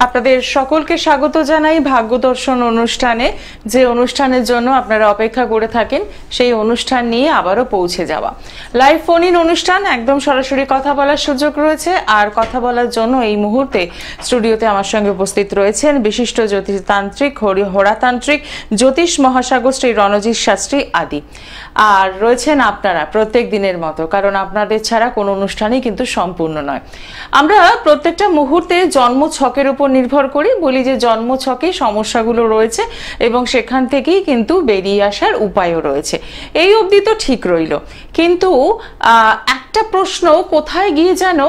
আপনাদের সকলকে স্বাগত জানাই ভাগ্য দর্শন অনুষ্ঠানে, যে অনুষ্ঠানের জন্য আপনারা অপেক্ষা করে থাকেন সেই অনুষ্ঠান নিয়ে আবারও পৌঁছে যাওয়া। লাইভ ফোন ইন অনুষ্ঠান, একদম সরাসরি কথা বলার সুযোগ রয়েছে। আর কথা বলার জন্য এই মুহূর্তে স্টুডিওতে আমার সঙ্গে উপস্থিত রয়েছেন বিশিষ্ট জ্যোতিষতান্ত্রিক, হোরাতান্ত্রিক, জ্যোতিষ মহাসাগর শ্রী রণজিৎ শাস্ত্রী আদি। আর রয়েছেন আপনারা প্রত্যেক দিনের মতো, কারণ আপনাদের ছাড়া কোনো অনুষ্ঠানই কিন্তু সম্পূর্ণ নয়। আমরা প্রত্যেকটা মুহূর্তে জন্ম ছকের উপর নির্ভর করি, বলি যে জন্ম ছকে সমস্যাগুলো রয়েছে এবং সেখান থেকেই কিন্তু বেরিয়ে আসার উপায়ও রয়েছে। এই অবধি তো ঠিক রইল, কিন্তু একটা প্রশ্ন কোথায় গিয়ে যেন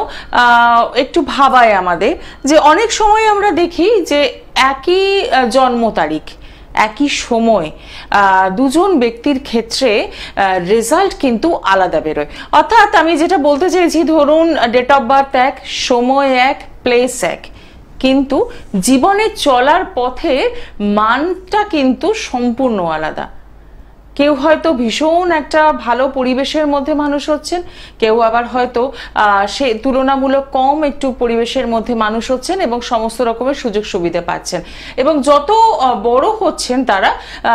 একটু ভাবায় আমাদের, যে অনেক সময় আমরা দেখি যে একই জন্ম তারিখ, একই সময় দুজন ব্যক্তির ক্ষেত্রে রেজাল্ট কিন্তু আলাদা বেরোয়। অর্থাৎ আমি যেটা বলতে চাইছি, ধরুন ডেট অফ বার্থ এক, সময় এক, প্লেস এক, কিন্তু জীবনে চলার পথে মানটা কিন্তু সম্পূর্ণ আলাদা। কেউ হয়তো ভীষণ একটা ভালো পরিবেশের মধ্যে মানুষ হচ্ছেন, কেউ আবার হয়তো সে তুলনামূলক কম একটু পরিবেশের মধ্যে মানুষ হচ্ছেন এবং সমস্ত রকমের সুযোগ সুবিধা পাচ্ছেন। এবং যত বড় হচ্ছেন তারা,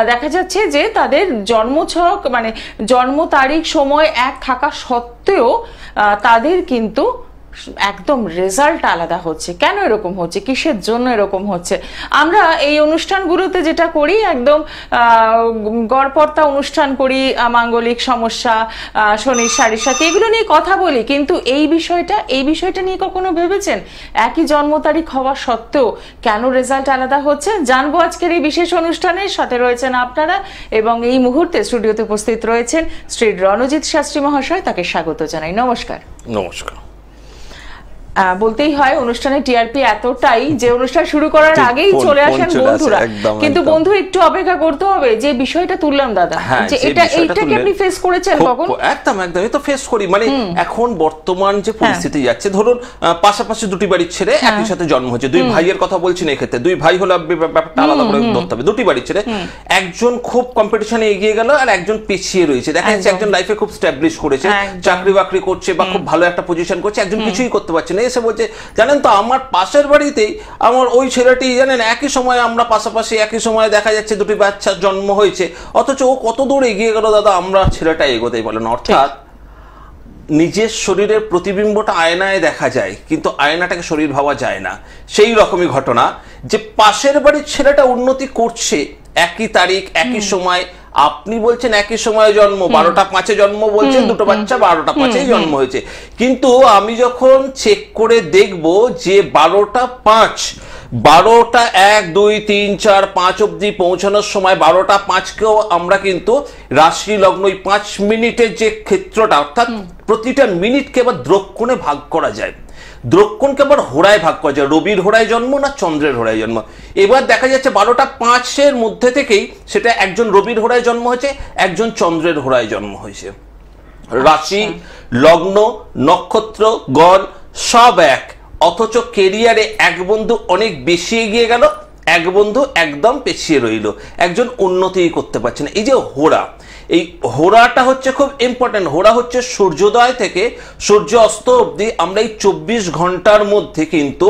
দেখা যাচ্ছে যে তাদের জন্মছক মানে জন্ম তারিখ সময় এক থাকা সত্ত্বেও তাদের কিন্তু একদম রেজাল্ট আলাদা হচ্ছে। কেন এরকম হচ্ছে, কিসের জন্য এরকম হচ্ছে? আমরা এই অনুষ্ঠানগুলোতে যেটা করি, একদম গড়পড়তা অনুষ্ঠান করি, মাঙ্গলিক সমস্যা, শনির সাড়ে সাথে, এগুলো নিয়ে কথা বলি। কিন্তু এই বিষয়টা নিয়ে কখনো ভেবেছেন একই জন্ম তারিখ হওয়া সত্ত্বেও কেন রেজাল্ট আলাদা হচ্ছে? জানবো আজকের এই বিশেষ অনুষ্ঠানের সাথে রয়েছেন আপনারা, এবং এই মুহূর্তে স্টুডিওতে উপস্থিত রয়েছেন শ্রী রণজিৎ শাস্ত্রী মহাশয়। তাকে স্বাগত জানাই। নমস্কার। নমস্কার। বলতেই হয় অনুষ্ঠানের টিআরপি এতটাই যে অনুষ্ঠান শুরু করার আগেই চলে আসেন বন্ধুরা, কিন্তু বন্ধু একটু অপেক্ষা করতে হবে। যে বিষয়টা তুললাম দাদা, যে এইটাকে আপনি ফেস করেছেন কখন? একদম এই তো ফেস করি। মানে এখন বর্তমান যে পরিস্থিতি যাচ্ছে, ধরুন পাশাপাশি দুটি বাড়ির ছেলে একই সাথে জন্ম হয়েছে, দুই ভাইয়ের কথা বলছি না, এক্ষেত্রে দুই ভাই হলো ব্যাপারটা আলাদা করে ধরতে হবে। দুটি বাড়ির ছেলে, একজন খুব কম্পিটিশনে এগিয়ে গেল আর একজন পিছিয়ে রয়েছে। দেখা যাচ্ছে একজন লাইফে খুব স্টাবলিশ করেছে, চাকরি বাকরি করছে বা খুব ভালো একটা পজিশন করছে, একজন কিছুই করতে পারছে না। এসে বলছে, জানেন তো আমার পাশের বাড়িতেই আমার ওই ছেলেটি, জানেন একই সময় আমরা পাশাপাশি একই সময় দেখা যাচ্ছে দুটি বাচ্চার জন্ম হয়েছে, অথচ ও কত দূর এগিয়ে গেল দাদা, আমরা ছেলেটা এগোতেই বলেন। অর্থাৎ নিজের শরীরের প্রতিবিম্বটা আয়নায় দেখা যায়, কিন্তু আয়নাটাকে শরীর ভাবা যায় না। সেই রকমই ঘটনা, যে পাশের বাড়ির ছেলেটা উন্নতি করছে, একই তারিখ একই সময়, আপনি বলছেন একই সময়ে জন্ম, 12টা 5-এ জন্ম বলছেন, দুটো বাচ্চা 12টা 5-এই জন্ম হয়েছে, কিন্তু আমি যখন চেক করে দেখব যে 12টা 5, 12টা 1, 2, 3, 4, 5 অব্দি পৌঁছানোর সময় 12টা 5কেও আমরা কিন্তু রাশি লগ্ন 5 মিনিটের যে ক্ষেত্রটা, অর্থাৎ প্রতিটা মিনিটকে আবার দ্রক্ষণে ভাগ করা যায়। দ্রক্ষণকে আবার হোড়ায় ভাগ করা যায়, রবির হোড়ায় জন্ম না চন্দ্রের হোড়ায় জন্ম। এবার দেখা যাচ্ছে 12টা 5-এর মধ্যে থেকেই সেটা একজন রবির হোড়ায় জন্ম হয়েছে, একজন চন্দ্রের হোড়ায় জন্ম হয়েছে। রাশি, লগ্ন, নক্ষত্র, গণ সব এক, অথচ কেরিয়ারে এক বন্ধু অনেক বেশি এগিয়ে গেল, এক বন্ধু একদম পেছিয়ে রইল, একজন উন্নতি করতে পারছে না। এই যে হোড়া, এই হোড়াটা হচ্ছে খুব ইম্পর্টেন্ট। হোড়া হচ্ছে সূর্যোদয় থেকে সূর্য অস্ত অবধি আমরা এই 24 ঘন্টার মধ্যে কিন্তু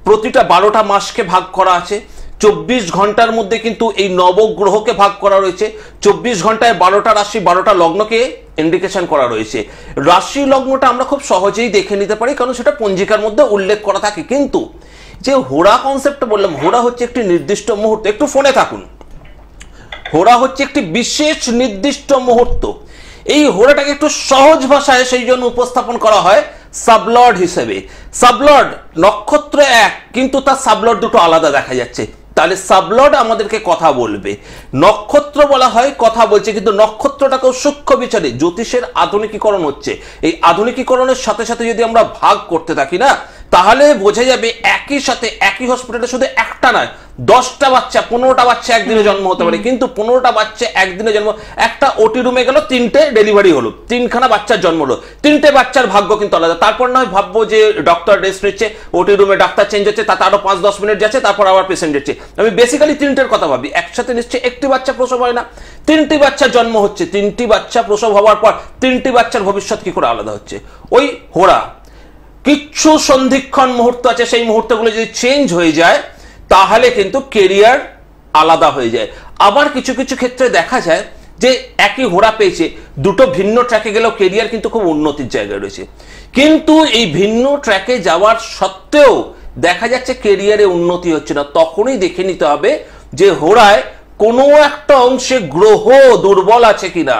প্রতিটা 12টা মাসকে ভাগ করা আছে। 24 ঘন্টার মধ্যে কিন্তু এই নবগ্রহকে ভাগ করা রয়েছে। 24 ঘন্টায় 12টা রাশি 12টা লগ্নকে ইন্ডিকেশন করা রয়েছে। রাশি লগ্নটা আমরা খুব সহজেই দেখে নিতে পারি, কারণ সেটা পঞ্জিকার মধ্যে উল্লেখ করা থাকে। কিন্তু যে হোড়া কনসেপ্টটা বললাম, হোড়া হচ্ছে একটি নির্দিষ্ট মুহূর্ত, একটু ফোনে থাকুন, হোড়া হচ্ছে একটি বিশেষ নির্দিষ্ট মুহূর্ত। এই হোড়াটাকে একটু সহজ ভাষায় সেই জন্য উপস্থাপন করা হয় সাবলর্ড হিসেবে। সাবলর্ড নক্ষত্র এক, কিন্তু তার সাবলর্ড দুটো আলাদা দেখা যাচ্ছে। তাহলে সাবলর্ড আমাদেরকে কথা বলবে, নক্ষত্র বলা হয় কথা বলছে, কিন্তু নক্ষত্রটাকেও সূক্ষ্ম বিচারে জ্যোতিষের আধুনিকীকরণ হচ্ছে। এই আধুনিকীকরণের সাথে সাথে যদি আমরা ভাগ করতে থাকি না, তাহলে বোঝা যাবে একই সাথে একই হসপিটালে শুধু একটা নয়, 10টা বাচ্চা 15টা বাচ্চা একদিনে জন্ম হতে পারে, কিন্তু 15টা বাচ্চা একদিনে জন্ম, একটা ওটি রুমে গেল 3টে ডেলিভারি হলো, 3খানা বাচ্চার জন্ম হলো, 3টে বাচ্চার ভাগ্য কিন্তু আলাদা। তারপর নয় ভাববো যে ডক্টর রেস্ট নিচ্ছে, ওটি রুমে ডাক্তার চেঞ্জ হচ্ছে, তাতে আরো 5-10 মিনিট যাচ্ছে, তারপর আবার পেশেন্ট যাচ্ছে। আমি বেসিক্যালি 3টের কথা ভাবি, একসাথে নিশ্চয়ই একটি বাচ্চা প্রসব হয় না, 3টি বাচ্চা জন্ম হচ্ছে, 3টি বাচ্চা প্রসব হওয়ার পর 3টি বাচ্চার ভবিষ্যৎ কি করে আলাদা হচ্ছে? ওই হোড়া কিছু সন্ধিক্ষণ মুহূর্ত আছে, সেই মুহূর্তগুলো যদি চেঞ্জ হয়ে যায় তাহলে কিন্তু কেরিয়ার আলাদা হয়ে যায়। আবার কিছু কিছু ক্ষেত্রে দেখা যায় যে একই ঘোড়া পেয়েছে, দুটো ভিন্ন ট্র্যাকে গেলেও কেরিয়ার কিন্তু খুব উন্নতির জায়গায় রয়েছে, কিন্তু এই ভিন্ন ট্র্যাকে যাওয়ার সত্ত্বেও দেখা যাচ্ছে কেরিয়ারে উন্নতি হচ্ছে না। তখনই দেখে নিতে হবে যে ঘোড়ায় কোনো একটা অংশে গ্রহ দুর্বল আছে কিনা।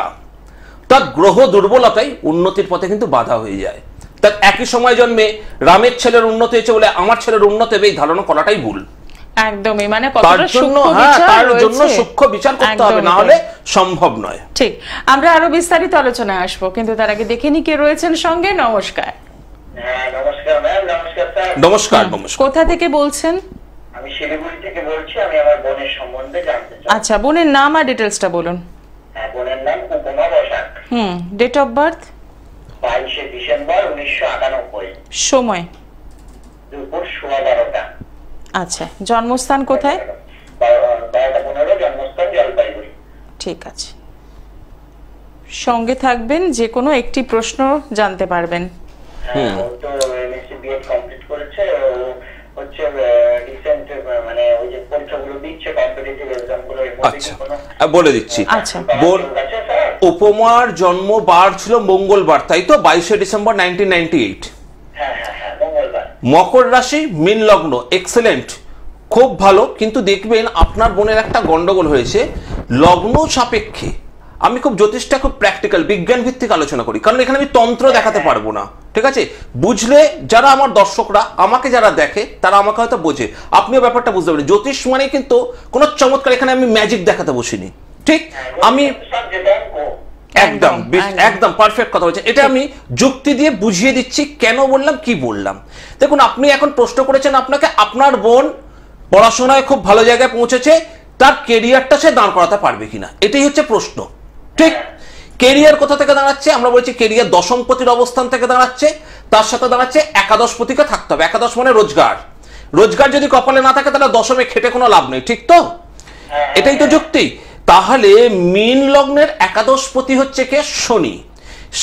তার গ্রহ দুর্বলতাই উন্নতির পথে কিন্তু বাধা হয়ে যায়। তার একই সময় জন্মে রামের ছেলের উন্নতি হয়েছে বলে আমার ছেলের উন্নতি হবে এই ধারণা করাটাই ভুল। একদমই, মানে তার জন্য সূক্ষ্ম বিচার করতে হবে, না হলে সম্ভব নয়। ঠিক, আমরা আরো বিস্তারিত আলোচনায় আসবো, কিন্তু তার আগে দেখে নি কে রয়েছেন সঙ্গে। নমস্কার। নমস্কার ম্যাম। নমস্কার স্যার। নমস্কার। নমস্কার। কোথা থেকে বলছেন? আমি শিলিগুড়ি থেকে বলছি। আমি আমার বোনের সম্বন্ধে জানতে চাই। আচ্ছা, বোনের নাম আর ডিটেলসটা বলুন। হ্যাঁ, বোনের নাম Upama Basak. Date of birth 22শে ডিসেম্বর 1998। সময় দুপুর 11:15। আচ্ছা, জন্মস্থান কোথায়? 12:15, জন্মস্থান জলপাইগুড়ি। ঠিক আছে, সঙ্গে থাকবেন, যে কোনো একটি প্রশ্ন জানতে পারবেন। হ্যাঁ, ও তো এমএসসি বিএড কমপ্লিট করেছে। ও হচ্ছে রিসেন্ট, মানে ওই যে পরীক্ষাগুলো দিচ্ছে কম্পিটিটিভ এক্সাম গুলো। আচ্ছা, বলে দিচ্ছি। আচ্ছা, উপমার জন্ম বার ছিল মঙ্গলবার, তাই তো? 22শে ডিসেম্বর 1998। হ্যাঁ হ্যাঁ হ্যাঁ, মঙ্গলবার। মকর রাশি, মীন লগ্ন, এক্সেলেন্ট, খুব ভালো। কিন্তু দেখবেন আপনার বোনের একটা গন্ডগোল হয়েছে লগ্ন সাপেক্ষে। আমি খুব জ্যোতিষটা খুব প্র্যাকটিক্যাল বিজ্ঞান ভিত্তিক আলোচনা করি, কারণ এখানে আমি তন্ত্র দেখাতে পারবো না, ঠিক আছে? বুঝলে যারা আমার দর্শকরা, আমাকে যারা দেখে তারা আমাকে হয়তো বোঝে, আপনিও ব্যাপারটা বুঝতে পারেন। জ্যোতিষ মানে কিন্তু কোনো চমৎকার, এখানে আমি ম্যাজিক দেখাতে বসিনি, ঠিক? আমি একদম একদম পারফেক্ট কথা বলছেন। এটা আমি যুক্তি দিয়ে বুঝিয়ে দিচ্ছি কেন বললাম, কি বললাম। দেখুন, আপনি এখন প্রশ্ন করেছেন আপনাকে, আপনার বোন পড়াশোনায় খুব ভালো জায়গায় পৌঁছেছে, তার কেরিয়ারটা সে দাঁড় করাতে পারবে কিনা, এটাই হচ্ছে প্রশ্ন, ঠিক? কেরিয়ার কোথা থেকে দাঁড়াচ্ছে? আমরা বলছি কেরিয়ার দশমপতির অবস্থান থেকে দাঁড়াচ্ছে, তার সাথে দাঁড়াচ্ছে একাদশপতিকে থাকতে হবে। একাদশ মানে রোজগার। রোজগার যদি কপালে না থাকে তাহলে দশমে খেটে কোনো লাভ নেই, ঠিক তো? এটাই তো যুক্তি। তাহলে মীন লগ্নের একাদশপতি হচ্ছে কে? শনি।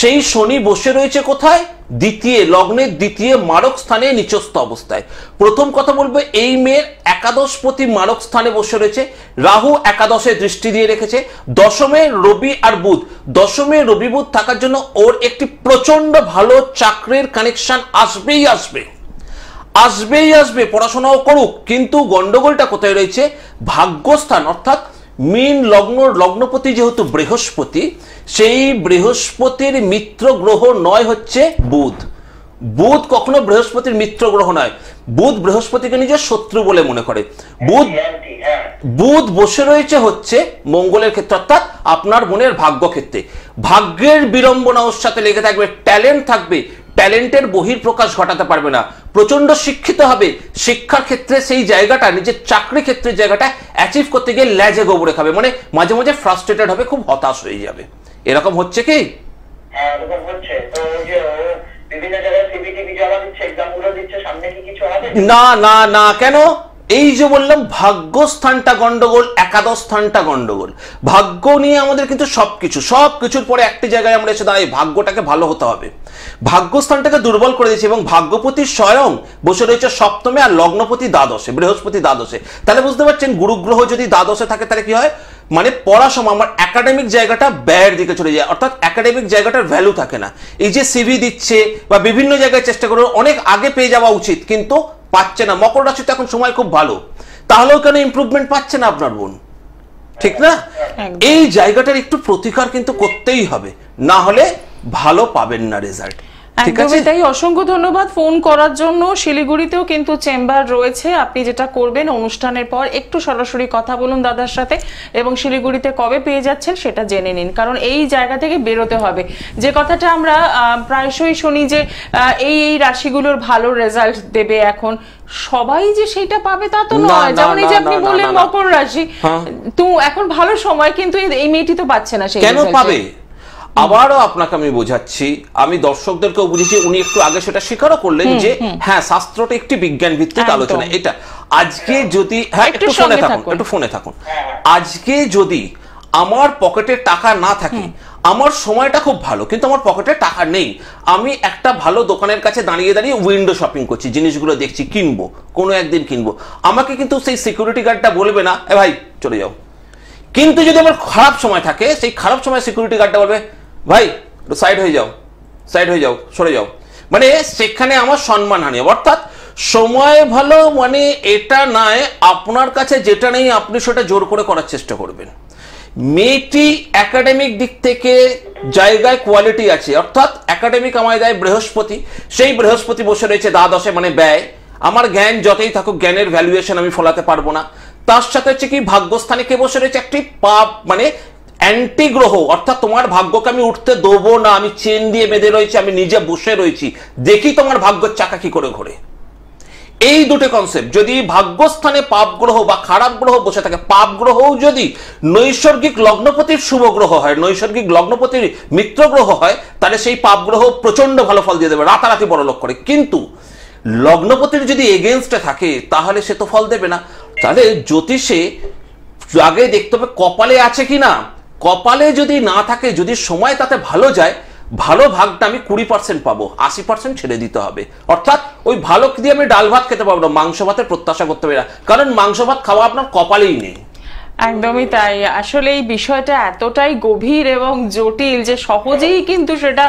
সেই শনি বসে রয়েছে কোথায়? দ্বিতীয় লগ্নের দ্বিতীয় মারক স্থানে, নিচস্থ অবস্থায়। প্রথম কথা বলবো, এই মেয়ের একাদশপতি মারক স্থানে বসে রয়েছে। রাহু একাদশে দৃষ্টি দিয়ে রেখেছে। দশমে রবি আর বুধ, দশমে রবি বুধ থাকার জন্য ওর একটি প্রচন্ড ভালো চাকরির কানেকশন আসবেই আসবে, আসবেই আসবে, পড়াশোনাও করুক। কিন্তু গন্ডগোলটা কোথায় রয়েছে? ভাগ্যস্থান, অর্থাৎ মীন লগ্ন, লগ্নপতি যেহেতু বৃহস্পতি, সেই বৃহস্পতির মিত্র গ্রহ নয় হচ্ছে বুধ। বুধ কখনো বৃহস্পতির মিত্র গ্রহ নয়। বুধ বৃহস্পতিকে নিজের শত্রু বলে মনে করে। বুধ বসে রয়েছে হচ্ছে মঙ্গলের ক্ষেত্রে, অর্থাৎ আপনার বোনের ভাগ্য ক্ষেত্রে। ভাগ্যের বিড়ম্বনা ওর সাথে লেগে থাকবে, ট্যালেন্ট থাকবে, ট্যালেন্টের বহির প্রকাশ ঘটাতে পারবে না। প্রচন্ড শিক্ষিত হবে, শিক্ষার ক্ষেত্রে সেই জায়গাটা, নিজের চাকরি ক্ষেত্রের জায়গাটা অ্যাচিভ করতে গিয়ে ল্যাজে গোবরে খাবে, মানে মাঝে মাঝে ফ্রাস্ট্রেটেড হবে, খুব হতাশ হয়ে যাবে। এরকম হচ্ছে কি? হ্যাঁ, এরকম হচ্ছে। তো যে বিভিন্ন জায়গায় সিবিটিভি জমা দিচ্ছে, এক্সামগুলো দিচ্ছে, সামনে কি কিছু হবে? না না না, কেন? এই যে বললাম ভাগ্যস্থানটা গন্ডগোল, একাদশ স্থানটা গন্ডগোল। ভাগ্য নিয়ে আমাদের কিন্তু সবকিছুর পরে একটি জায়গায় আমরা এসে দাঁড়াই, ভাগ্যটাকে ভালো হতে হবে। ভাগ্যস্থানটাকে দুর্বল করে দিয়েছে এবং ভাগ্যপতি স্বয়ং বসে রয়েছে সপ্তমে আর লগ্নপতি দ্বাদশে, বৃহস্পতি দ্বাদশে। তাহলে বুঝতে পারছেন, গুরুগ্রহ যদি দ্বাদশে থাকে তাহলে কি হয়? মানে পড়াশোনা, আমার একাডেমিক জায়গাটা ব্যয়ের দিকে চলে যায়, অর্থাৎ একাডেমিক জায়গাটার ভ্যালু থাকে না। এই যে সিভি দিচ্ছে বা বিভিন্ন জায়গায় চেষ্টা করে, অনেক আগে পেয়ে যাওয়া উচিত, কিন্তু পাচ্ছে না। মকর রাশিতে এখন সময় খুব ভালো, তাহলেও কেন ইমপ্রুভমেন্ট পাচ্ছে না আপনার বোন, ঠিক না? এই জায়গাটার একটু প্রতিকার কিন্তু করতেই হবে, না হলে ভালো পাবেন না রেজাল্ট। একদমই তাই। অসংখ্য ধন্যবাদ ফোন করার জন্য। শিলিগুড়িতেও কিন্তু চেম্বার রয়েছে। আপনি যেটা করবেন, অনুষ্ঠানের পর একটু সরাসরি কথা বলুন দাদার সাথে, এবং শিলিগুড়িতে কবে পেয়ে যাচ্ছেন সেটা জেনে নিন, কারণ এই জায়গা থেকে বেরোতে হবে। যে কথাটা আমরা প্রায়শই শুনি যে এই রাশিগুলোর ভালো রেজাল্ট দেবে, এখন সবাই যে সেটা পাবে তা তো নয়। যেমন এই যে আপনি বললেন মকর রাশি, তো এখন ভালো সময়, কিন্তু এই মেয়েটি তো পাচ্ছে না। সেই কেন পাবে? আবারও আপনাকে আমি বোঝাচ্ছি, আমি দর্শকদেরকেও বুঝেছি, উনি একটু আগে সেটা স্বীকারও করলেন যে হ্যাঁ, শাস্ত্রটা একটি বিজ্ঞান ভিত্তিক আলোচনা। এটা আজকে যদি, হ্যাঁ একটু ফোনে থাকুন, আজকে যদি আমার পকেটে টাকা না থাকে, আমার সময়টা খুব ভালো কিন্তু আমার পকেটে টাকা নেই, আমি একটা ভালো দোকানের কাছে দাঁড়িয়ে দাঁড়িয়ে উইন্ডো শপিং করছি, জিনিসগুলো দেখছি, কিনবো, কোনো একদিন কিনবো, আমাকে কিন্তু সেই সিকিউরিটি গার্ডটা বলবে না এ ভাই চলে যাও। কিন্তু যদি আমার খারাপ সময় থাকে, সেই খারাপ সময় সিকিউরিটি গার্ডটা বলবে ভাই সাইড হয়ে যাও, সাইড হয়ে যাও, সরে যাও। মানে সেখানে আমার সম্মানহানি। অর্থাৎ সময় ভালো মানে এটা নয় আপনার কাছে যেটা নেই আপনি সেটা জোর করে করার চেষ্টা করবেন। মেয়েটি একাডেমিক দিক থেকে জায়গায় কোয়ালিটি আছে, অর্থাৎ একাডেমিক আমায় দেয় বৃহস্পতি, সেই বৃহস্পতি বসে রয়েছে দ্বাদশে মানে ব্যয়। আমার জ্ঞান যতই থাকুক জ্ঞানের ভ্যালুয়েশন আমি ফলাতে পারবো না। তার সাথে হচ্ছে কি ভাগ্যস্থানে কে বসে রয়েছে একটি পাপ মানে অ্যান্টি গ্রহ, অর্থাৎ তোমার ভাগ্যকে আমি উঠতে দেবো না, আমি চেন দিয়ে বেঁধে রয়েছি, আমি নিজে বসে রয়েছি, দেখি তোমার ভাগ্যের চাকা কি করে ঘোরে। এই দুটো কনসেপ্ট যদি ভাগ্যস্থানে পাপ গ্রহ বা খারাপ গ্রহ বসে থাকে, পাপ গ্রহ যদি নৈসর্গিক লগ্নপতির শুভ গ্রহ হয়, নৈসর্গিক লগ্নপতির মিত্র গ্রহ হয়, তাহলে সেই পাপ গ্রহ প্রচন্ড ভালো ফল দিয়ে দেবে, রাতারাতি বড় লোক করে। কিন্তু লগ্নপতির যদি এগেনস্টে থাকে তাহলে সে তো ফল দেবে না। তাহলে জ্যোতিষে আগে দেখতে হবে কপালে আছে কিনা, কপালে যদি না থাকে, যদি সময় তাতে ভালো যায়, ভালো ভাগটা আমি 20% পাবো, 80% ছেড়ে দিতে হবে। অর্থাৎ ওই ভালো দিয়ে আমি ডাল ভাত খেতে পারবো না, মাংস ভাতের প্রত্যাশা করতে পারি না, কারণ মাংস ভাত খাওয়া আপনার কপালেই নেই। একদমই তাই। আসলে এই বিষয়টা এতটাই গভীর এবং জটিল যে সহজেই কিন্তু সেটা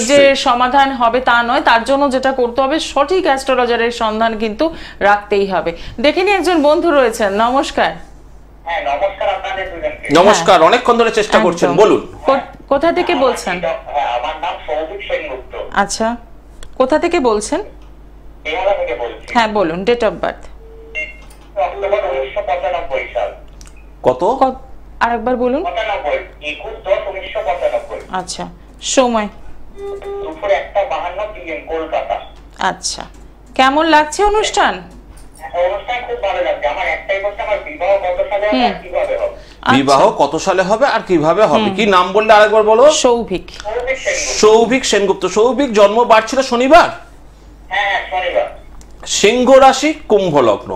যে সমাধান হবে তা নয়। তার জন্য যেটা করতে হবে সঠিক অ্যাস্ট্রোলজারের সন্ধান কিন্তু রাখতেই হবে। দেখিনি একজন বন্ধু রয়েছেন, নমস্কার। হ্যাঁ নমস্কার আপনাদের দুজনকে। নমস্কার, অনেকক্ষণ ধরে চেষ্টা করছেন, বলুন। কোথা থেকে বলছেন? হ্যাঁ আমার নাম সৌভিক সেনগুপ্ত। আচ্ছা, কোথা থেকে বলছেন? বেহালা থেকে বলছি। হ্যাঁ বলুন, ডেট অফ বার্থ। অক্টোবর 1995 সাল। কত? আরেকবার বলুন। 21/10/1995। আচ্ছা, সময়? দুপুর 1:52 PM কলকাতা। আচ্ছা, কেমন লাগছে অনুষ্ঠান? অনুষ্ঠান খুব ভালো লাগছে। আমার একটাই প্রশ্ন, আমার বিবাহ কত সালে হবে আর কিভাবে হবে? বিবাহ কত সালে হবে আর কিভাবে হবে? কি নাম বললে আরেকবার বলো? সৌভিক। সৌভিক সেনগুপ্ত। সৌভিক জন্ম বার ছিল শনিবার? হ্যাঁ শনিবার। সিংহ রাশি কুম্ভ লগ্ন,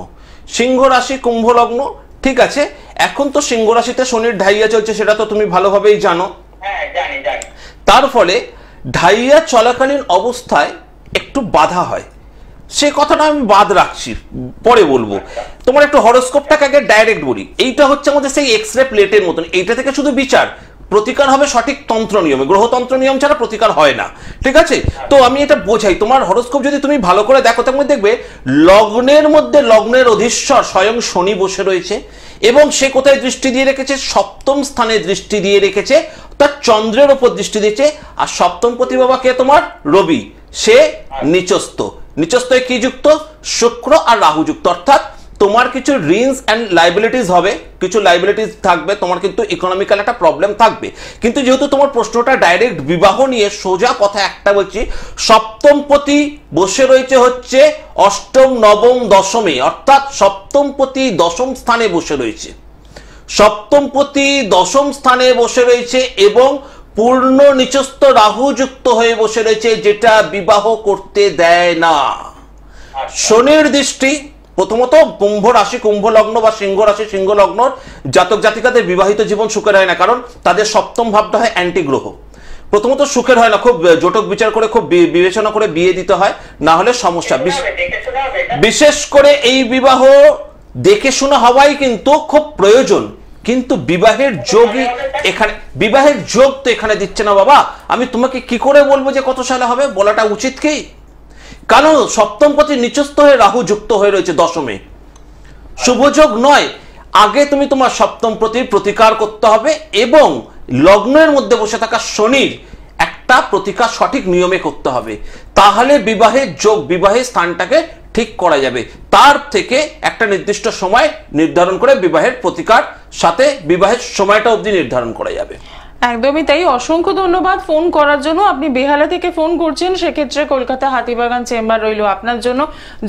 সিংহ রাশি কুম্ভ লগ্ন, ঠিক আছে। এখন তো সিংহ রাশিতে শনির ঢাইয়া চলছে, সেটা তো তুমি ভালোভাবেই জানো। হ্যাঁ জানি জানি। তার ফলে ঢাইয়া চলাকালীন অবস্থায় একটু বাধা হয়, সে কথাটা আমি বাদ রাখছি, পরে বলবো। তোমার একটু হরোস্কোপটাকে আগে ডাইরেক্ট বলি। এইটা হচ্ছে আমাদের সেই এক্সরে প্লেটের মতন, এইটা থেকে শুধু বিচার, প্রতিকার হবে সঠিক তন্ত্র নিয়মে, গ্রহতন্ত্র নিয়ম ছাড়া প্রতিকার হয় না, ঠিক আছে। তো আমি এটা বোঝাই, তোমার হরোস্কোপ যদি তুমি ভালো করে দেখো তখন দেখবে লগ্নের মধ্যে লগ্নের অধীশ্বর স্বয়ং শনি বসে রয়েছে, এবং সে কোথায় দৃষ্টি দিয়ে রেখেছে? সপ্তম স্থানে দৃষ্টি দিয়ে রেখেছে, তার চন্দ্রের উপর দৃষ্টি দিয়েছে। আর সপ্তম পতি বাবা কে? তোমার রবি, সে নিচস্থ। নিচস্থে কি যুক্ত? শুক্র আর রাহু যুক্ত। অর্থাৎ তোমার কিছু ঋণস অ্যান্ড লাইবিলিটিস হবে, কিছু লাইবিলিটিস থাকবে, তোমার কিন্তু ইকোনমিক্যাল একটা প্রবলেম থাকবে। কিন্তু যেহেতু তোমার প্রশ্নটা ডাইরেক্ট বিবাহ নিয়ে, সোজা কথা একটা বলছি, সপ্তম পতি বসে রয়েছে হচ্ছে অষ্টম, নবম, দশমে, অর্থাৎ সপ্তম পতি দশম স্থানে বসে রয়েছে, সপ্তম পতি দশম স্থানে বসে রয়েছে, এবং পূর্ণ নিচস্থ রাহু যুক্ত হয়ে বসে রয়েছে, যেটা বিবাহ করতে দেয় না। শনির দৃষ্টি প্রথমত কুম্ভ রাশি কুম্ভ লগ্ন বা সিংহ রাশি সিংহ লগ্নর জাতক জাতিকাদের বিবাহিত জীবন সুখের হয় না, কারণ তাদের সপ্তম ভাবটা হয় অ্যান্টি গ্রহ। প্রথমত সুখের হয় না, খুব জটক বিচার করে, খুব বিবেচনা করে বিয়ে দিতে হয়, না হলে সমস্যা। বিশেষ করে এই বিবাহ দেখে শোনা হওয়াই কিন্তু খুব প্রয়োজন, কিন্তু বিবাহের যোগই এখানে, বিবাহের যোগ তো এখানে দিচ্ছে না বাবা। আমি তোমাকে কি করে বলবো যে কত সালে হবে? বলাটা উচিত কি? কারণ সপ্তম পতি নিচস্থ হয়ে রাহু যুক্ত হয়ে রয়েছে দশমে, শুভযোগ নয়। আগে তুমি তোমার সপ্তম প্রতির প্রতিকার করতে হবে, এবং লগ্নের মধ্যে বসে থাকা শনির একটা প্রতিকার সঠিক নিয়মে করতে হবে, তাহলে বিবাহের যোগ, বিবাহের স্থানটাকে ঠিক করা যাবে। তার থেকে একটা নির্দিষ্ট সময় নির্ধারণ করে বিবাহের প্রতিকার সাথে বিবাহের সময়টা অবধি নির্ধারণ করা যাবে। একদমই তাই। অসংখ্য ধন্যবাদ ফোন করার জন্য। আপনি বেহালা থেকে ফোন করছেন, সেক্ষেত্রে কলকাতা হাতিবাগান চেম্বার রইল আপনার জন্য।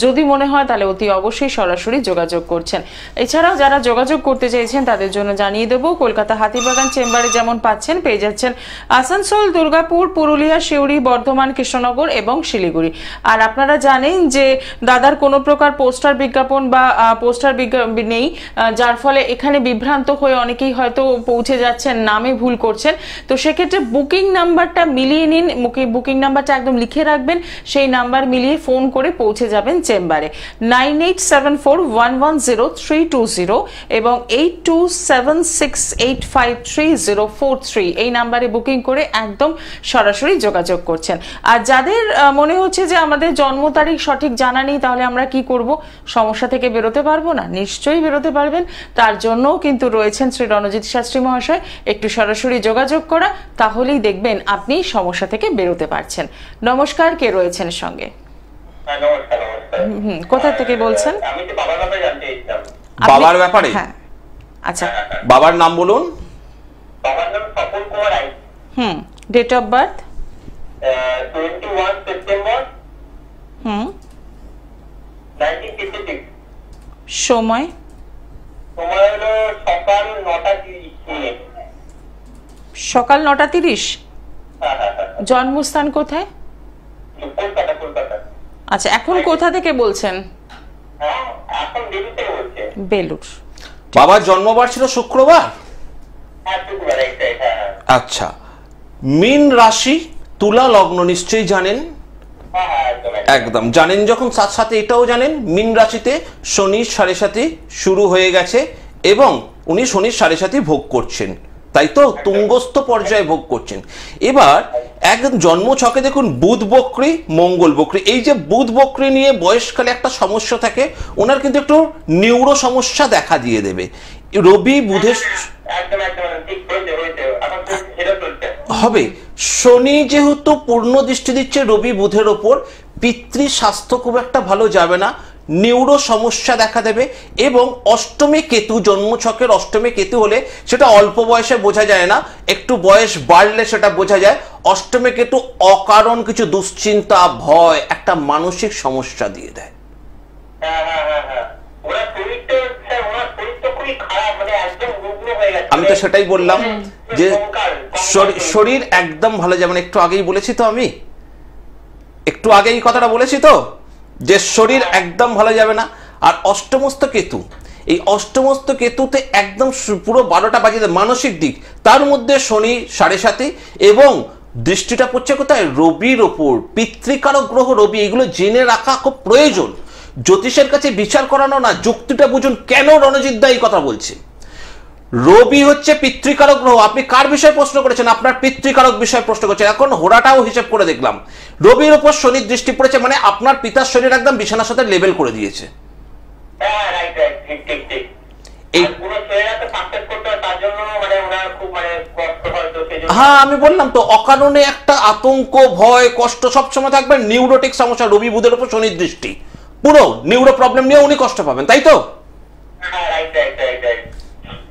যদি মনে হয় তাহলে অতি অবশ্যই সরাসরি যোগাযোগ করছেন। এছাড়াও যারা যোগাযোগ করতে চাইছেন তাদের জন্য জানিয়ে দেবো, কলকাতা হাতিবাগান চেম্বারে যেমন পাচ্ছেন, পেয়ে যাচ্ছেন আসানসোল, দুর্গাপুর, পুরুলিয়া, সিউড়ি, বর্ধমান, কৃষ্ণনগর এবং শিলিগুড়ি। আর আপনারা জানেন যে দাদার কোনো প্রকার পোস্টার বিজ্ঞাপন বা পোস্টার বিজ্ঞাপন নেই, যার ফলে এখানে বিভ্রান্ত হয়ে অনেকেই হয়তো পৌঁছে যাচ্ছেন, নামে ভুল করছেন। করছেন, তো সেক্ষেত্রে বুকিং নাম্বারটা মিলিয়ে নিন, বুকিং নাম্বারটা একদম লিখে রাখবেন, সেই নাম্বার মিলিয়ে ফোন করে পৌঁছে যাবেন চেম্বারে। 9874110320 এবং 8276853043 এই নাম্বারে বুকিং করে একদম সরাসরি যোগাযোগ করছেন। আর যাদের মনে হচ্ছে যে আমাদের জন্ম তারিখ সঠিক জানা নেই, তাহলে আমরা কি করব, সমস্যা থেকে বেরোতে পারবো না? নিশ্চয়ই বেরোতে পারবেন। তার জন্যও কিন্তু রয়েছেন শ্রী রণজিৎ শাস্ত্রী মহাশয়। একটু সরাসরি যোগাযোগ করা, তাহলেই দেখবেন আপনি সমস্যা থেকে বেরোতে পারছেন। নমস্কার, কে রয়েছেন সঙ্গে? নমস্কার। কোথা থেকে বলছেন? আমি তো বাবার ব্যাপারে জানতে চাইছিলাম। বাবার ব্যাপারে? হ্যাঁ, আচ্ছা। বাবার নাম বলুন। বাবার নাম Swapan Kumar Roy. Date of birth? 21 September 1956। সময়? সময় হলো সকাল 9:30। সকাল 9:30। জন্মস্থান কোথায়? কলকাতা। আচ্ছা, এখন কোথা থেকে বলছেন? এখন বেলুর থেকে বলছে। বেলুর। বাবার জন্মবার ছিল শুক্রবার? হ্যাঁ, শুক্রবার। হ্যাঁ। আচ্ছা, মীন রাশি, তুলা লগ্ন নিশ্চয়ই জানেন। একদম জানেন। যখন সাথে সাথে এটাও জানেন মীন রাশিতে শনির 7.5 শুরু হয়ে গেছে এবং উনি শনির 7.5 ভোগ করছেন, তাই তো? তুঙ্গস্থ পর্যায়ে ভোগ করছেন। এবার একদম জন্ম ছকে দেখুন বুধ বক্রী, মঙ্গল বক্রী। এই যে বুধ বক্রী নিয়ে বয়সকালে একটা সমস্যা থাকে, ওনার কিন্তু একটু নিউরো সমস্যা দেখা দিয়ে দেবে। রবি বুধের হবে। শনি যেহেতু পূর্ণ দৃষ্টি দিচ্ছে রবি বুধের ওপর, পিতৃ স্বাস্থ্য খুব একটা ভালো যাবে না, নিউরো সমস্যা দেখা দেবে। এবং অষ্টমে কেতু, জন্মছকের অষ্টমে কেতু হলে সেটা অল্প বয়সে বোঝা যায় না, একটু বয়স বাড়লে সেটা বোঝা যায়। অষ্টমে কেতু অকারণ কিছু দুশ্চিন্তা, ভয়, একটা মানসিক সমস্যা দিয়ে দেয়। আমি তো সেটাই বললাম যে শরীর একদম ভালো যাবে না। একটু আগেই বলেছি তো, আমি একটু আগেই কথাটা বলেছি তো, যে শরীর একদম ভালো যাবে না। আর অষ্টমস্ত কেতু, এই অষ্টমস্ত কেতুতে একদম পুরো 12টা বাজিয়ে মানসিক দিক, তার মধ্যে শনি 7.5 এবং দৃষ্টিটা পড়ছে কোথায়? রবির ওপর। পিতৃকারক গ্রহ রবি, এগুলো জেনে রাখা খুব প্রয়োজন। জ্যোতিষের কাছে বিচার করানো না, যুক্তিটা বুঝুন কেন রণজিৎ দা এই কথা বলছে। রবি হচ্ছে পিতৃকারক গ্রহ। আপনি কার বিষয়ে প্রশ্ন করেছেন? আপনার পিতৃকারক বিষয়ে প্রশ্ন করেছেন। এখন হোরাটাও হিসেব করে দেখলাম, রবির উপর শনির দৃষ্টি পড়েছে, মানে আপনার পিতার শরীর একদম বিছানার সাথে লেভেল করে দিয়েছে। হ্যাঁ, আমি বললাম তো, অকারণে একটা আতঙ্ক, ভয়, কষ্ট সবসময় থাকবে। নিউরোটিক সমস্যা, রবি বুধের উপর শনির দৃষ্টি, পুরো নিউরো প্রবলেম নিয়ে উনি কষ্ট পাবেন, তাই তো?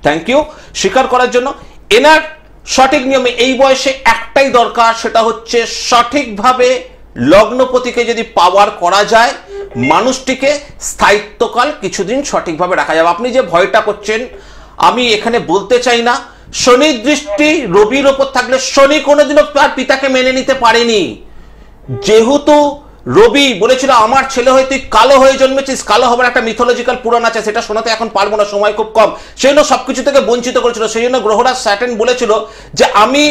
থ্যাংক ইউ স্বীকার করার জন্য। এনার সঠিক নিয়মে এই বয়সে একটাই দরকার, সেটা হচ্ছে সঠিকভাবে লগ্নপতিকে যদি পাওয়ার করা যায়, মানুষটিকে স্থায়িত্বকাল কিছুদিন সঠিকভাবে রাখা যাবে। আপনি যে ভয়টা করছেন, আমি এখানে বলতে চাই না, শনির দৃষ্টি রবির ওপর থাকলে শনি কোনোদিনও তার পিতাকে মেনে নিতে পারেনি। যেহেতু রবি বলেছিল আমার ছেলে হয়ে তুই কালো হয়ে জন্মেছিস, কালো হবার একটা মিথোলজিক্যাল পুরাণ আছে, সেটা শোনাতে এখন পারবো না, সময় খুব কম, সেই জন্য সবকিছু থেকে বঞ্চিত করেছিল। সেই জন্য গ্রহরাজ স্যাটার্ন বলেছিল যে আমি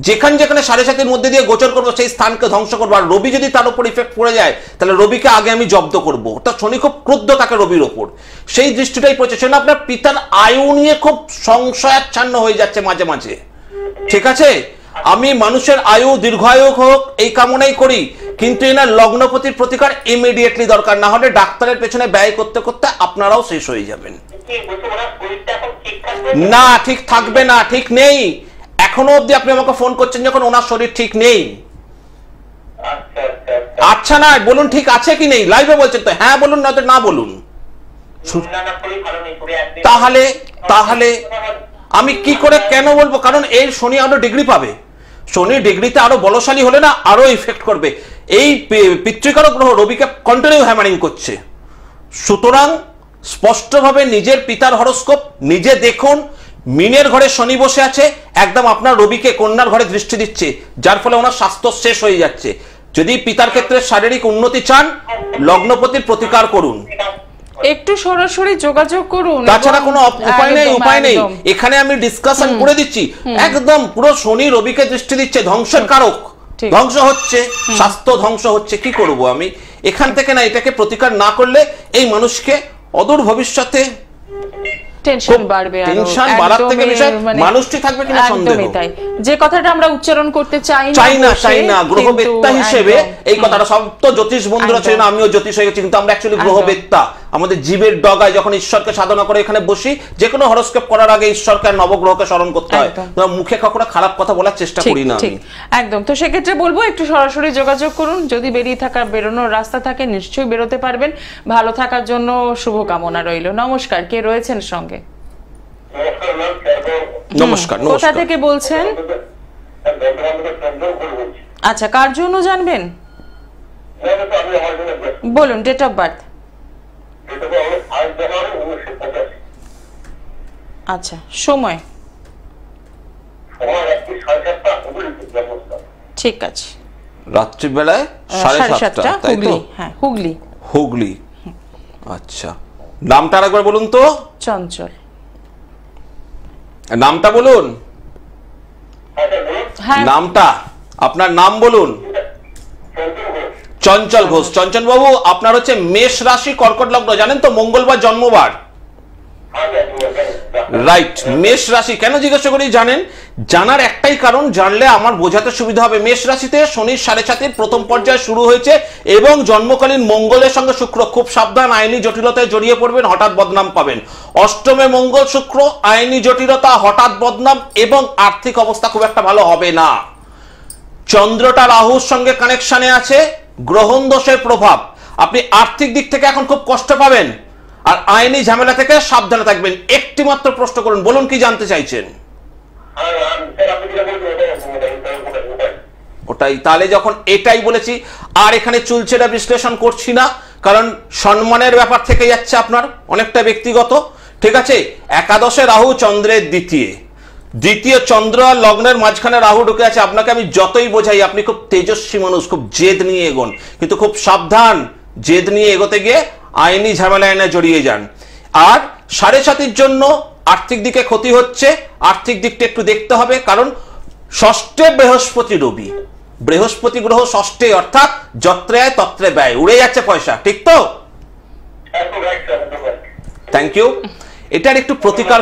যেখানে 7.5 মধ্যে দিয়ে গোচর করবো সেই স্থানকে ধ্বংস করবো, আর রবি যদি তার উপর ইফেক্ট পড়ে যায় তাহলে রবিকে আগে আমি জব্দ করবো। অর্থাৎ শনি খুব ক্রুদ্ধ থাকে রবির ওপর, সেই দৃষ্টিটাই পড়েছে। সেজন্য আপনার পিতার আয়ু নিয়ে খুব সংশয়াচ্ছন্ন হয়ে যাচ্ছে মাঝে মাঝে, ঠিক আছে? আমি মানুষের আয়ু দীর্ঘায়ু হোক এই কামনাই করি, কিন্তু এনার লগ্নপতির প্রতিকার ইমিডিয়েটলি দরকার, না হলে ডাক্তারের পেছনে ব্যয় করতে করতে আপনারাও শেষ হয়ে যাবেন। না, ঠিক থাকবে না, ঠিক নেই। এখনো অবধি আপনি আমাকে ফোন করছেন যখন ওনার শরীর ঠিক নেই। আচ্ছা, না বলুন ঠিক আছে কি নেই, লাইভে বলছেন তো, হ্যাঁ বলুন, নয়তো না বলুন। তাহলে তাহলে আমি কি করে কেন বলবো? কারণ এই শনি আরো ডিগ্রি পাবে, শনি ডিগ্রিতে আরো বলশালী হলে না আরো ইফেক্ট করবে। এই পিতৃকারক গ্রহ রবিকে কন্টিনিউ হ্যামারিং করছে। সুতরাং স্পষ্টভাবে নিজের পিতার হরস্কোপ নিজে দেখুন। মিনের ঘরে শনি বসে আছে, একদম আপনার রবিকে কন্যার ঘরে দৃষ্টি দিচ্ছে, যার ফলে ওনার স্বাস্থ্য শেষ হয়ে যাচ্ছে। যদি পিতার ক্ষেত্রে শারীরিক উন্নতি চান, লগ্নপতির প্রতিকার করুন। একটু সরাসরি যোগাযোগ করুন। তাছাড়া কোনো উপায় নেই। এখানে আমি ডিসকাশন করে দিচ্ছি, একদম পুরো শনি রবিকে দৃষ্টি দিচ্ছে, ধ্বংসের কারক, ধ্বংস হচ্ছে, স্বাস্থ্য ধ্বংস হচ্ছে। কি করব আমি এখান থেকে? না, এটাকে প্রতিকার না করলে এই মানুষকে অদূর ভবিষ্যতে টেনশন বাড়বে, টেনশন বাড়ার থেকে বিষয় মানুষটি থাকবে কিনা সন্দেহ। তাই যে কথাটা আমরা উচ্চারণ করতে চাই না গ্রহবেত্তা হিসেবে এই কথাটা, সব তো জ্যোতিষ বন্ধুরা ছিল না, আমিও জ্যোতিষ হয়ে গেছি, কিন্তু আমরা অ্যাকচুয়ালি গ্রহবেত্তা। আমাদের জীবের ডগায় যখন ঈশ্বরকে সাধনা করে এখানে বসি, যে কোনো হরোস্কোপ করার আগে ঈশ্বরকে আর নবগ্রহকে স্মরণ করতে হয়। মুখে কখনো খারাপ কথা বলার চেষ্টা করি না আমি। একদম। তো সেক্ষেত্রে বলবো একটু সরাসরি যোগাযোগ করুন। যদি বেরোনোর রাস্তা থাকে নিশ্চয়ই বেরোতে পারবেন। ভালো থাকার জন্য শুভকামনা রইল। নমস্কার, কে রয়েছেন সঙ্গে? নমস্কার। কোথা থেকে বলছেন? আচ্ছা, কার জন্য জানবেন? বলুন, ডেট অফ বার্থ। আচ্ছা, সময়? ঠিক আছে, রাত্রিবেলায় 7:30, তাই তো? হ্যাঁ, হুগলি। হুগলি, আচ্ছা। নামটা আরেকবার বলুন তো। চঞ্চল। নামটা বলুন। নামটা, আপনার নাম বলুন। চঞ্চল ঘোষ। চঞ্চল বাবু, আপনার হচ্ছে মেষ রাশি, কর্কট লগ্ন, জানেন তো? মঙ্গলবার জন্মবার, রাইট? মেষ রাশি কেন জিজ্ঞাসা করি জানেন? জানার একটাই কারণ, জানলে আমার বোঝাতে সুবিধা হবে। মেষ রাশিতে শনির 7.5 প্রথম পর্যায়ে শুরু হয়েছে এবং জন্মকালীন মঙ্গলের সঙ্গে শুক্র। খুব সাবধান, আইনি জটিলতায় জড়িয়ে পড়বেন, হঠাৎ বদনাম পাবেন। অষ্টমে মঙ্গল শুক্র, আইনি জটিলতা, হঠাৎ বদনাম এবং আর্থিক অবস্থা খুব একটা ভালো হবে না। চন্দ্রটা রাহুর সঙ্গে কানেকশনে আছে, গ্রহণ দোষের প্রভাব। আপনি আর্থিক দিক থেকে এখন খুব কষ্ট পাবেন, আর আইনি ঝামেলা থেকে সাবধানে থাকবেন। একটি মাত্র প্রশ্ন করুন, বলুন কি জানতে চাইছেন? ওটাই। তাহলে যখন এটাই বলেছি, আর এখানে চুলচেরা বিশ্লেষণ করছি না, কারণ সম্মানের ব্যাপার থেকে যাচ্ছে আপনার, অনেকটা ব্যক্তিগত। ঠিক আছে? একাদশে রাহু, চন্দ্রের দ্বিতীয় চন্দ্র আর লগ্নের মাঝখানে রাহু ঢুকে আছে। আপনাকে আমি যতই বোঝাই, আপনি খুব তেজস্বী মানুষ, খুব জেদ নিয়ে এগোন, কিন্তু খুব সাবধান, জেদ নিয়ে এগোতে গিয়ে আইনি ঝামেলায় না জড়িয়ে যান। আর 7.5 জন্য আর্থিক দিকে ক্ষতি হচ্ছে, আর্থিক দিকটা একটু দেখতে হবে, কারণ ষষ্ঠে বৃহস্পতি রবি, বৃহস্পতি গ্রহ ষষ্ঠে, অর্থাৎ যত্রে আয় তত্রে ব্যয়, উড়ে যাচ্ছে পয়সা। ঠিক তো? Thank you. এটার একটু প্রতিকার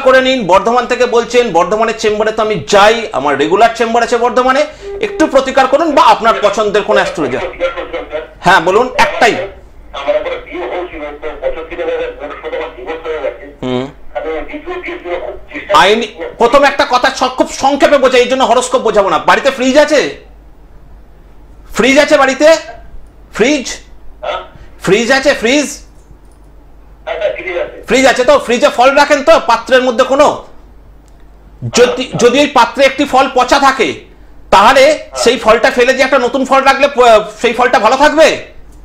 করে নিন। বর্ধমান থেকে বলছেন, বর্ধমানের চেম্বারে তো আমি যাই, আমার রেগুলার চেম্বার আছে বর্ধমানে। একটু প্রতিকার করুন, বা আপনার পছন্দের কোন অ্যাস্ট্রোলজার। হ্যাঁ বলুন, একটাই। আইনি প্রথম একটা কথা খুব সংক্ষেপে বোঝাই, এই জন্য হরোস্কোপ বোঝাবো না। বাড়িতে ফ্রিজ আছে? বাড়িতে ফ্রিজ আছে? ফ্রিজ আছে তো? ফ্রিজে ফল রাখেন তো পাত্রের মধ্যে কোনো? যদি ওই পাত্রে একটি ফল পচা থাকে, তাহলে সেই ফলটা ফেলে দিয়ে একটা নতুন ফল রাখলে সেই ফলটা ভালো থাকবে?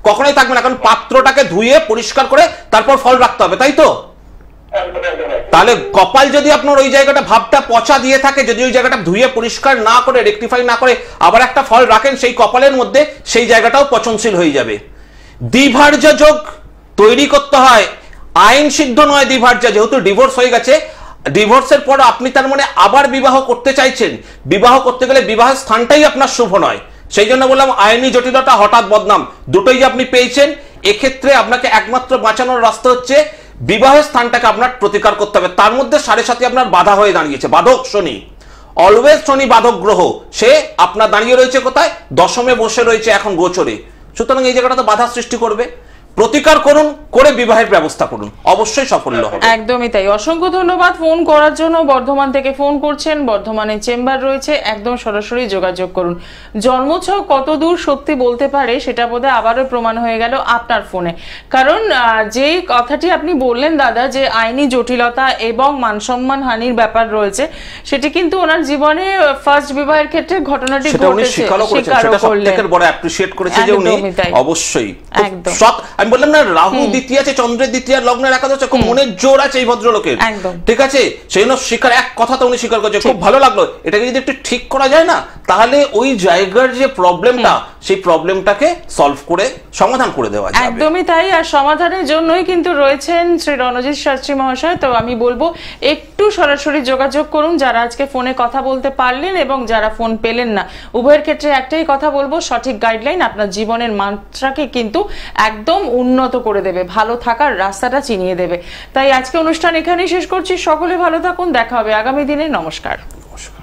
কখনোই থাকবে না, কারণ পাত্রটাকে ধুয়ে পরিষ্কার করে তারপর ফল রাখতে হবে, তাই তো? তাহলে কপাল যদি আপনার ওই জায়গাটা ভাবটা পচা দিয়ে থাকে, যদি ওই জায়গাটা ধুয়ে পরিষ্কার না করে, রেকটিফাই না করে আবার একটা ফল রাখেন, সেই কপালের মধ্যে সেই জায়গাটাও পচনশীল হয়ে যাবে। দ্বিভার্য যোগ তৈরি করতে হয়, আইন সিদ্ধ নয় দ্বিভার্য। যেহেতু ডিভোর্স হয়ে গেছে, ডিভোর্সের পর আপনি তার মানে আবার বিবাহ করতে চাইছেন, বিবাহ করতে গেলে বিবাহের স্থানটাই আপনার শুভ নয়। সেই জন্য বললাম আইনি জটিলতা, হঠাৎ বদনাম, দুটোই যে আপনি পেয়েছেন। এক্ষেত্রে আপনাকে একমাত্র বাঁচানোর রাস্তা হচ্ছে বিবাহের স্থানটাকে আপনার প্রতিকার করতে হবে। তার মধ্যে 7.5 আপনার বাধা হয়ে দাঁড়িয়েছে, বাধক শনি। অলওয়েজ শনি বাধক গ্রহ, সে আপনার দাঁড়িয়ে রয়েছে কোথায়? দশমে বসে রয়েছে এখন গোচরে। সুতরাং এই জায়গাটা তো বাধা সৃষ্টি করবে। প্রতিকার করুন, করে বিবাহের ব্যবস্থা করুন, অবশ্যই সাফল্য হবে। একদমই তাই। অসংখ্য ধন্যবাদ ফোন করার জন্য। বর্ধমান থেকে ফোন করছেন, বর্ধমানে চেম্বার রয়েছে, একদম সরাসরি যোগাযোগ করুন। জন্মছক কত দূর সত্যি বলতে পারে সেটা বোধহয় আবারও প্রমাণ হয়ে গেল আপনার ফোনে। কারণ যে কথাটি আপনি বললেন দাদা, যে আইনি জটিলতা এবং মানসম্মান হানির ব্যাপার রয়েছে, সেটি কিন্তু ওনার জীবনে ফার্স্ট বিবাহের ক্ষেত্রে ঘটনাটি ঘটেছে, সেটা সবথেকে বড় অ্যাপ্রিশিয়েট করেছে যে উনি অবশ্যই একদম। আমি বললাম না রাহু দ্বিতীয় আছে, চন্দ্রের দ্বিতীয়, লগ্নের একাদশ, খুব মনের জোর আছে এই ভদ্রলোকের, ঠিক আছে, সেই জন্য স্বীকার, এক কথা তো উনি স্বীকার করছে, খুব ভালো লাগলো। এটাকে যদি একটু ঠিক করা যায় না, তাহলে ওই জায়গার যে প্রবলেমটা, সেই প্রবলেমটাকে সলভ করে সমাধান করে দেওয়া যাবে। একদমই তাই। আর সমাধানের জন্যই কিন্তু রয়েছেন শ্রী রণজিৎ শাস্ত্রী মহাশয়। তো আমি বলবো একটু সরাসরি যোগাযোগ করুন, যারা আজকে ফোনে কথা বলতে পারলেন এবং যারা ফোন পেলেন না, উভয়ের ক্ষেত্রে একটাই কথা বলবো, সঠিক গাইডলাইন আপনার জীবনের মাত্রাকে কিন্তু একদম উন্নত করে দেবে, ভালো থাকার রাস্তাটা চিনিয়ে দেবে। তাই আজকে অনুষ্ঠান এখানেই শেষ করছি। সকলে ভালো থাকুন, দেখা হবে আগামী দিনে। নমস্কার। নমস্কার।